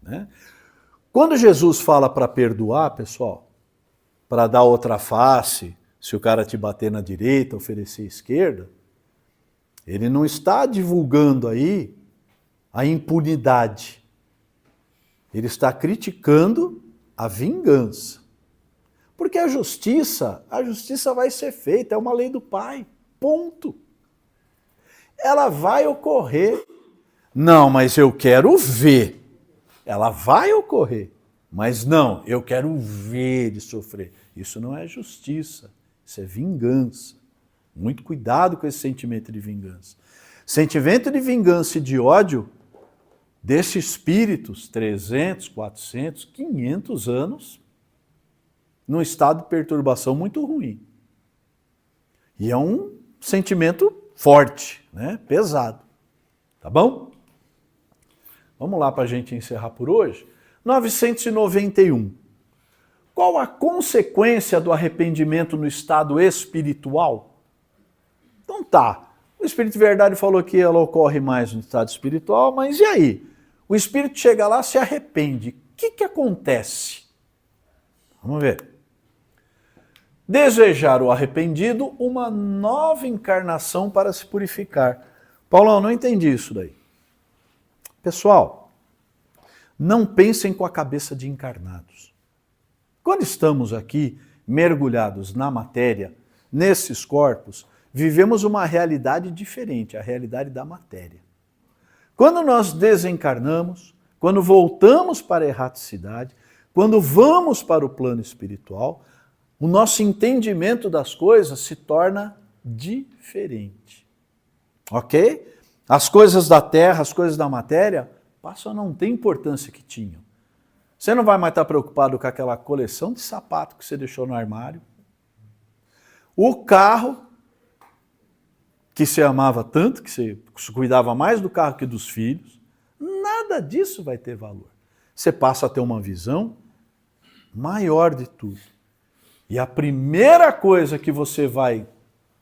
S1: Né? Quando Jesus fala para perdoar, pessoal, para dar outra face, se o cara te bater na direita, oferecer a esquerda, ele não está divulgando aí a impunidade. Ele está criticando a vingança. Porque a justiça vai ser feita, é uma lei do Pai, ponto. Ela vai ocorrer. Não, mas eu quero ver. Ela vai ocorrer, mas não, eu quero ver ele sofrer. Isso não é justiça, isso é vingança. Muito cuidado com esse sentimento de vingança. Sentimento de vingança e de ódio deixa espíritos 300, 400, 500 anos num estado de perturbação muito ruim. E é um sentimento forte, né? Pesado. Tá bom? Vamos lá para a gente encerrar por hoje. 991. Qual a consequência do arrependimento no estado espiritual? Então tá, o Espírito de Verdade falou que ela ocorre mais no estado espiritual, mas e aí? O Espírito chega lá, se arrepende. O que acontece? Vamos ver. Desejar o arrependido uma nova encarnação para se purificar. Paulão, não entendi isso daí. Pessoal, não pensem com a cabeça de encarnados. Quando estamos aqui mergulhados na matéria, nesses corpos, vivemos uma realidade diferente, a realidade da matéria. Quando nós desencarnamos, quando voltamos para a erraticidade, quando vamos para o plano espiritual, o nosso entendimento das coisas se torna diferente. Ok? As coisas da terra, as coisas da matéria, passam a não ter importância que tinham. Você não vai mais estar preocupado com aquela coleção de sapato que você deixou no armário. O carro, que você amava tanto, que você cuidava mais do carro que dos filhos, nada disso vai ter valor. Você passa a ter uma visão maior de tudo. E a primeira coisa que você vai,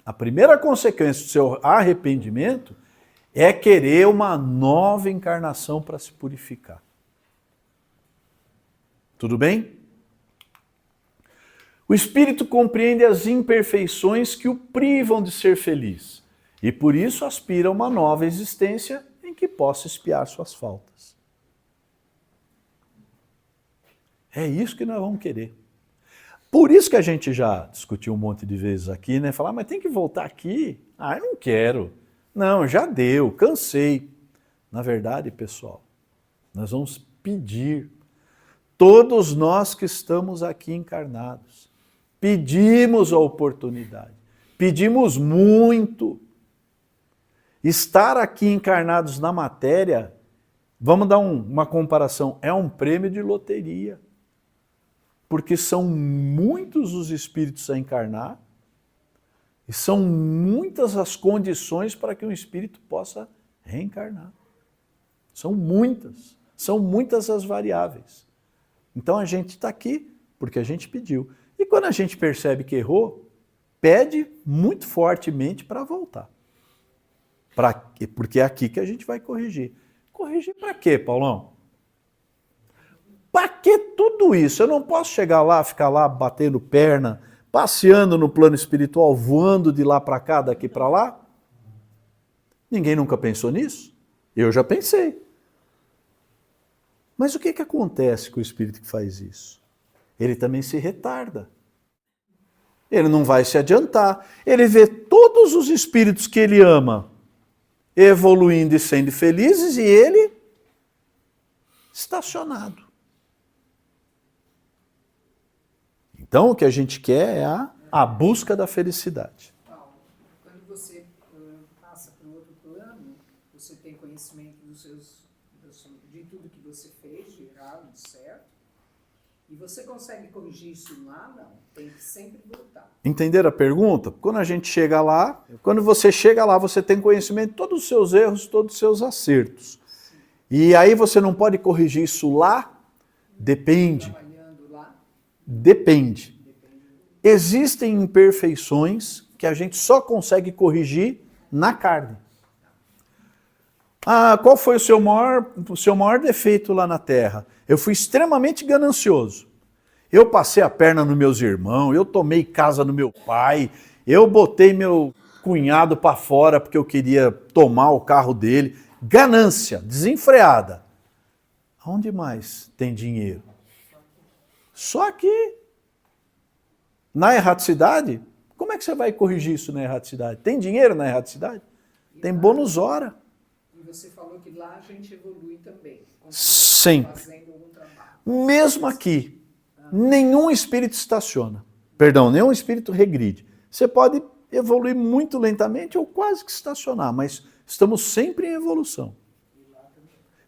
S1: a primeira consequência do seu arrependimento é querer uma nova encarnação para se purificar. Tudo bem? O espírito compreende as imperfeições que o privam de ser feliz e por isso aspira a uma nova existência em que possa expiar suas faltas. É isso que nós vamos querer. Por isso que a gente já discutiu um monte de vezes aqui, né? Falar, mas tem que voltar aqui? Ah, eu não quero. Não, já deu, cansei. Na verdade, pessoal, nós vamos pedir. Todos nós que estamos aqui encarnados, pedimos a oportunidade. Pedimos muito. Estar aqui encarnados na matéria, vamos dar uma comparação, é um prêmio de loteria. porque são muitos os espíritos a encarnar e são muitas as condições para que um espírito possa reencarnar. São muitas as variáveis. Então a gente está aqui porque a gente pediu. E quando a gente percebe que errou, pede muito fortemente para voltar. Porque é aqui que a gente vai corrigir. Corrigir para quê, Paulão? Para que tudo isso? Eu não posso chegar lá, ficar lá batendo perna, passeando no plano espiritual, voando de lá para cá, daqui para lá? Ninguém nunca pensou nisso? Eu já pensei. Mas o que acontece com o espírito que faz isso? Ele também se retarda. Ele não vai se adiantar. Ele vê todos os espíritos que ele ama evoluindo e sendo felizes e ele estacionado. Então o que a gente quer é a busca da felicidade.
S11: Quando você passa para um outro plano, você tem conhecimento de tudo que você fez, de errado, de certo, e você consegue corrigir isso lá? Não, tem que sempre voltar.
S1: Entenderam a pergunta? Quando a gente chega lá, quando você chega lá, você tem conhecimento de todos os seus erros, todos os seus acertos. E aí você não pode corrigir isso lá? Depende.
S11: Trabalhando lá?
S1: Depende. Existem imperfeições que a gente só consegue corrigir na carne. Qual foi o seu maior defeito lá na Terra? Eu fui extremamente ganancioso. Eu passei a perna nos meus irmãos, eu tomei casa no meu pai, eu botei meu cunhado para fora porque eu queria tomar o carro dele. Ganância, desenfreada. Onde mais tem dinheiro? Só aqui. Na erraticidade? Como é que você vai corrigir isso na erraticidade? Tem dinheiro na erraticidade? Tem bônus hora.
S11: E você falou que lá a gente evolui também.
S1: Sempre.
S11: Fazendo algum trabalho.
S1: Mesmo aqui, nenhum espírito estaciona. Perdão, nenhum espírito regride. Você pode evoluir muito lentamente ou quase que estacionar, mas estamos sempre em evolução.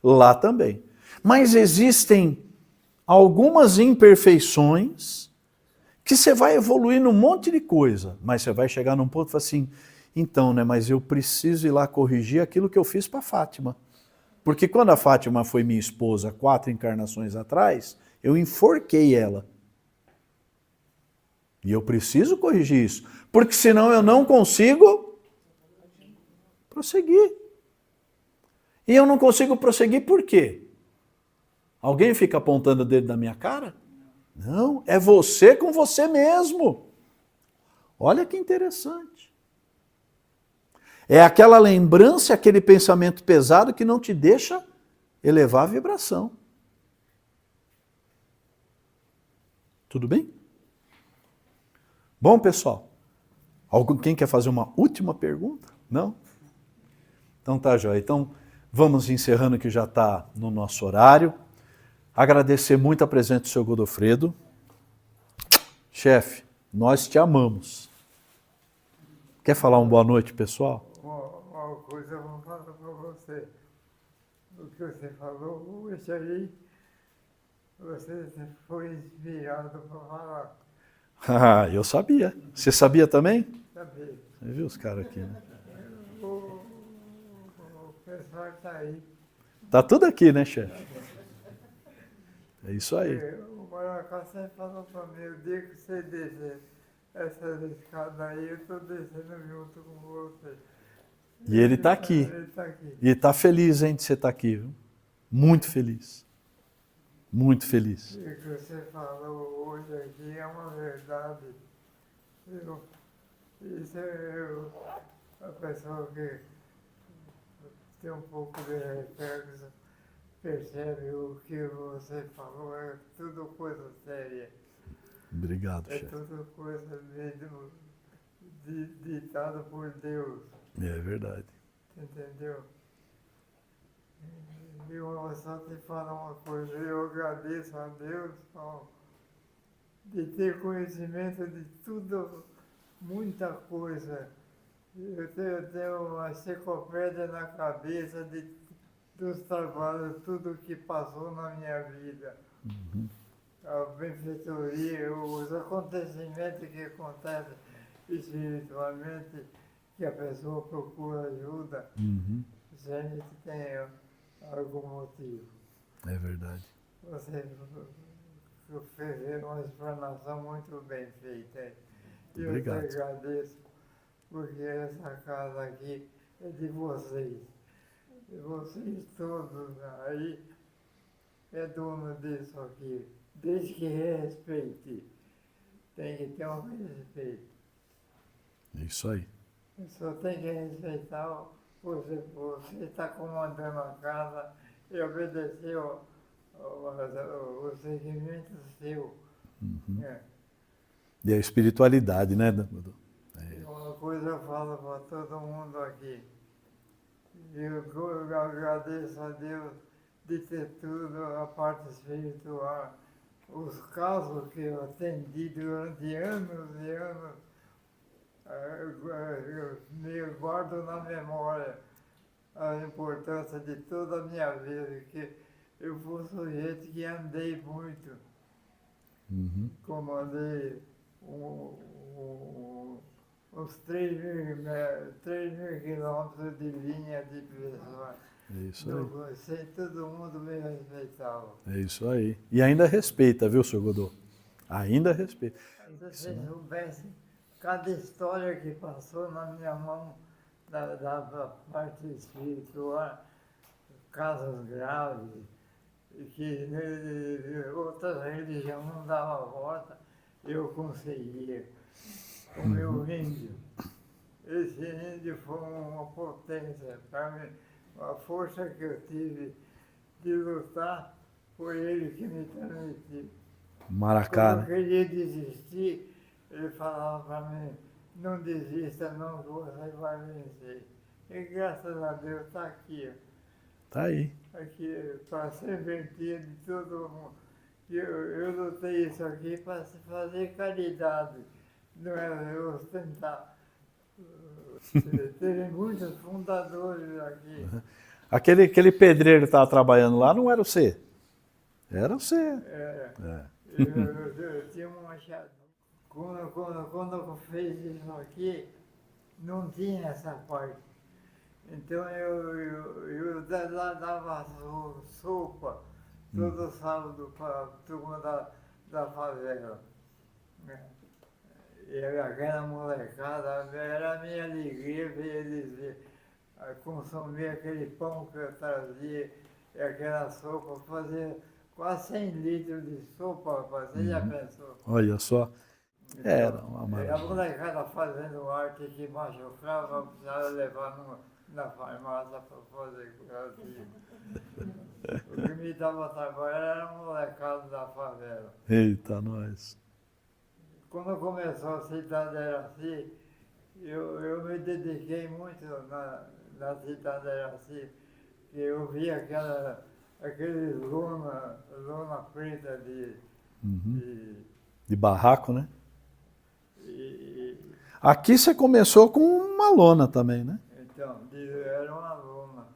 S1: Lá também. Mas existem algumas imperfeições que você vai evoluir num monte de coisa, mas você vai chegar num ponto e falar assim, então, né, mas eu preciso ir lá corrigir aquilo que eu fiz para Fátima. Porque quando a Fátima foi minha esposa 4 encarnações atrás, eu enforquei ela. E eu preciso corrigir isso, porque senão eu não consigo prosseguir. E eu não consigo prosseguir por quê? Alguém fica apontando o dedo na minha cara? Não, é você com você mesmo. Olha que interessante. É aquela lembrança, aquele pensamento pesado que não te deixa elevar a vibração. Tudo bem? Bom, pessoal, quem quer fazer uma última pergunta? Não? Então tá, joia. Então vamos encerrando que já está no nosso horário. Agradecer muito a presença do seu Godofredo. Chefe, nós te amamos. Quer falar uma boa noite, pessoal?
S2: Uma coisa eu vou falar para você. O que você falou hoje aí, você foi inspirado para falar.
S1: Ah, eu sabia. Você sabia também?
S2: Sabia.
S1: Você viu os caras aqui, né?
S2: O pessoal está aí.
S1: Tá tudo aqui, né, chefe? É isso aí.
S2: O Maracá sempre falou para mim, o dia que você descer essa escada aí, eu estou descendo junto com você.
S1: E ele está aqui.
S2: Ele está aqui.
S1: E está feliz, hein, de você estar aqui, viu? Muito feliz. Muito feliz.
S2: O que você falou hoje aqui é uma verdade. A pessoa que tem um pouco de reflexo percebe o que você falou, é tudo coisa séria.
S1: Obrigado,
S2: É
S1: chefe.
S2: tudo coisa ditada por Deus.
S1: É verdade.
S2: Entendeu? E eu só te falar uma coisa, eu agradeço a Deus de ter conhecimento de tudo, muita coisa. Eu tenho uma enciclopédia na cabeça dos trabalhos, tudo que passou na minha vida. a benfeitoria, os acontecimentos que acontecem espiritualmente, que a pessoa procura ajuda, sempre tem algum motivo.
S1: É verdade.
S2: Você fez uma explanação muito bem feita. E eu te
S1: Obrigado.
S2: agradeço, porque essa casa aqui é de vocês. E vocês todos aí é dono disso aqui. Desde que respeite. Tem que ter um respeito.
S1: É isso aí.
S2: Só tem que respeitar você está comandando a casa e obedecer o segmento seu. É.
S1: E a espiritualidade, né, Godô?
S2: Uma coisa eu falo para todo mundo aqui. Eu agradeço a Deus de ter tudo, a parte espiritual. Os casos que eu atendi durante anos e anos, eu guardo na memória a importância de toda a minha vida, que eu fui um sujeito que andei muito. Comandei uns 3.000 quilômetros de linha de pessoas.
S1: É isso aí.
S2: Sem todo mundo me respeitava.
S1: É isso aí. E ainda respeita, viu, senhor Godô? Ainda respeita.
S2: Se vocês soubessem cada história que passou na minha mão da parte espiritual, casos graves, que outras religiões não davam volta, eu conseguia. O meu índio, esse índio foi uma potência para mim. A força que eu tive de lutar foi ele que me transmitiu.
S1: Maracá,
S2: Quando eu queria desistir, ele falava para mim, não desista não, que você vai vencer. E graças a Deus está aqui,
S1: tá aí.
S2: aqui para serventia de todo mundo. Eu lutei isso aqui para fazer caridade, não é ostentar. Teve muitos fundadores aqui.
S1: Aquele pedreiro que estava trabalhando lá não era você. Era você.
S2: Eu tinha um machado. Quando eu fiz isso aqui, não tinha essa parte. Então eu dava sopa todo sábado para a turma da favela. E aquela molecada, era a minha alegria ver eles consumir aquele pão que eu trazia e aquela sopa, fazer quase 100 litros de sopa, você já pensou?
S1: Olha só.
S2: Então,
S1: Era uma
S2: a
S1: maravilha.
S2: molecada fazendo arte que machucava, precisava levar na farmácia para fazer curativo. O que me dava trabalho era a molecada da favela.
S1: Eita, nós.
S2: Quando começou a cidade Eraci, eu me dediquei muito na cidade Eraci, que eu vi aquele lona preta
S1: De barraco, né? Aqui você começou com uma lona também, né?
S2: Então, era uma lona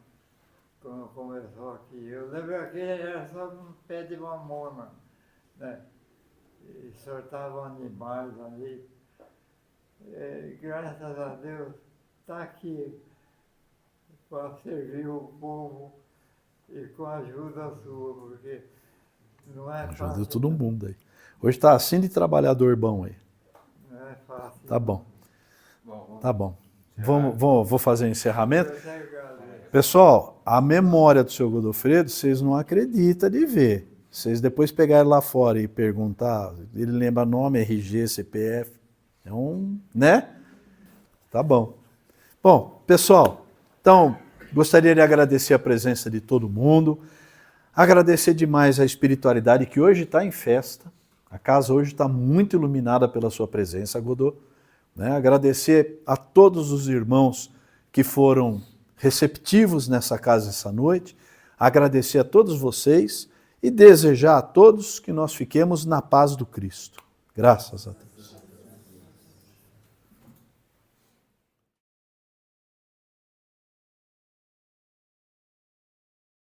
S2: quando começou aqui. Eu lembro que era só um pé de mamona, né? E soltavam animais ali. E, graças a Deus, está aqui para servir o povo e com a ajuda sua, porque não é fácil.
S1: Ajuda todo mundo aí. Hoje está assim de trabalhador bom aí.
S2: Não é fácil.
S1: Tá bom.
S3: Bom,
S1: Tá bom. Vou fazer o encerramento.
S2: Eu te agradeço.
S1: Pessoal, a memória do seu Godofredo, vocês não acreditam de ver. Vocês depois pegarem lá fora e perguntar, ele lembra nome, RG, CPF. É né? Tá bom. Bom, pessoal, então, gostaria de agradecer a presença de todo mundo, agradecer demais a espiritualidade que hoje está em festa. A casa hoje está muito iluminada pela sua presença, Godô. Né? Agradecer a todos os irmãos que foram receptivos nessa casa essa noite, agradecer a todos vocês e desejar a todos que nós fiquemos na paz do Cristo. Graças a Deus.